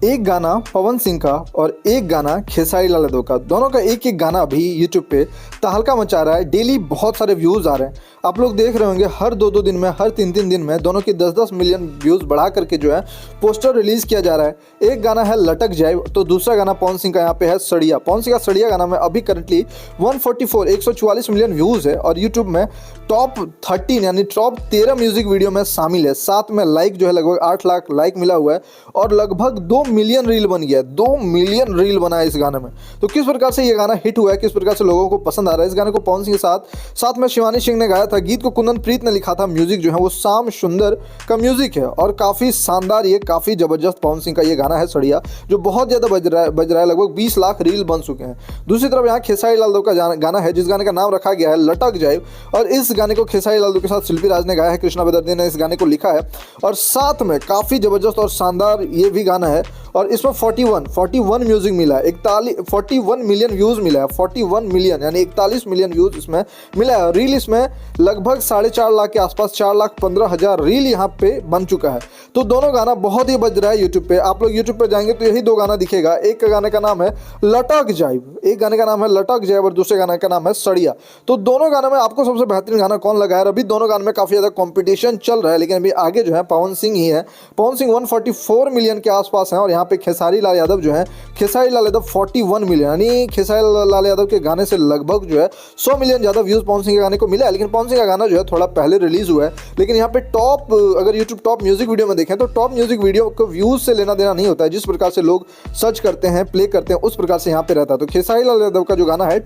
एक गाना पवन सिंह का और एक गाना खेसारी लाल यादव का, दोनों का एक एक गाना भी यूट्यूब पे तहलका मचा रहा है। डेली बहुत सारे व्यूज़ आ रहे हैं। आप लोग देख रहे होंगे हर दो दो दिन में, हर तीन तीन दिन में दोनों की 10-10 मिलियन व्यूज़ बढ़ा करके जो है पोस्टर रिलीज़ किया जा रहा है। एक गाना है लटक जाए, तो दूसरा गाना पवन सिंह का यहाँ पे है सड़िया। पवन सिंह का सड़िया गाना में अभी करंटली 144 मिलियन व्यूज़ है और यूट्यूब में टॉप 13 यानी टॉप 13 म्यूजिक वीडियो में शामिल है। साथ में लाइक जो है लगभग 8 लाख लाइक मिला हुआ है और लगभग 2 मिलियन रील बन गया है। 2 मिलियन रील बना है इस गाने में। तो किस प्रकार से ये गाना हिट हुआ है, किस प्रकार से लोगों को पसंद आ रहा है। इस गाने को पवन सिंह के साथ में शिवानी सिंह ने गाया था। गीत को कुंदन प्रीत ने लिखा था। म्यूजिक जो है वो शाम सुंदर का म्यूजिक है और काफ़ी शानदार, ये काफ़ी ज़बरदस्त पवन सिंह का ये गाना है सड़िया, जो बहुत ज़्यादा बज रहा है। लगभग 20 लाख रील बन चुके हैं। दूसरी तरफ यहाँ खेसारी लाल यादव का गाना है, जिस गाने का नाम रखा गया है लटक जाए, और इस गाने को खेसारी लाल यादव के साथ शिल्पी राज ने गाया है। कृष्णा बेदर्जी ने इस गाने को लिखा है और साथ में काफ़ी ज़बरदस्त और शानदार ये भी गाना है। और इसमें 41 म्यूजिक मिला है, 41 मिलियन व्यूज़ मिला है। 41 मिलियन यानी 41 मिलियन व्यूज़ इसमें मिला है। रील इसमें लगभग 4.5 लाख के आसपास, 4,15,000 रील यहाँ पे बन चुका है। तो दोनों गाना बहुत ही बज रहा है यूट्यूब पे। आप लोग यूट्यूब पे जाएंगे तो यही दो गाना दिखेगा। एक गाने का नाम है लटक जाइब, एक गाने का नाम है लटक जाइब और दूसरे गाने का नाम है सड़िया। तो दोनों गाने में आपको सबसे बेहतरीन गाना कौन लगा है? अभी दोनों गाने में काफ़ी ज़्यादा कॉम्पिटिशन चल रहा है, लेकिन अभी आगे जो है पवन सिंह ही है। पवन सिंह 144 मिलियन के आसपास है और यहाँ पे खेसारी लाल यादव जो है, खेसारी लाल यादव 41 मिलियन, यानी खेसारी लाल यादव के गाने से लगभग जो है 100 मिलियन ज़्यादा व्यूज़ पवन सिंह के गाने को मिला है। लेकिन पवन सिंह का गाना जो है थोड़ा पहले रिलीज हुआ है। लेकिन यहाँ पे टॉप, अगर यूट्यूब टॉप म्यूजिक वीडियो में देखें तो टॉप म्यूजिक वीडियो को व्यूज़ से लेना देना नहीं होता है। जिस प्रकार से लोग सर्च करते हैं, प्ले करते हैं, उस प्रकार से यहाँ पे रहता है। तो खेसारी लाल यादव का जो गाना है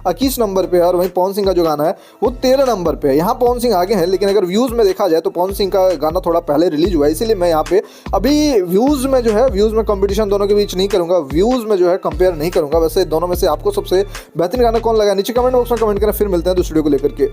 21 नंबर पे है और वहीं पवन सिंह का जो गाना है वो 13 नंबर पे है। यहाँ पवन सिंह आगे हैं, लेकिन अगर व्यूज़ में देखा जाए तो पवन सिंह का गाना थोड़ा पहले रिलीज हुआ है। इसीलिए मैं यहाँ पे अभी व्यूज़ में जो है, व्यूज़ में कंपटीशन दोनों के बीच नहीं करूँगा, व्यूज़ में जो है कंपेयर नहीं करूँगा। वैसे दोनों में से आपको सबसे बेहतरीन गाना कौन लगा नीचे कमेंट बॉक्स में कमेंट करें। फिर मिलते हैं दूसरे वीडियो को लेकर के।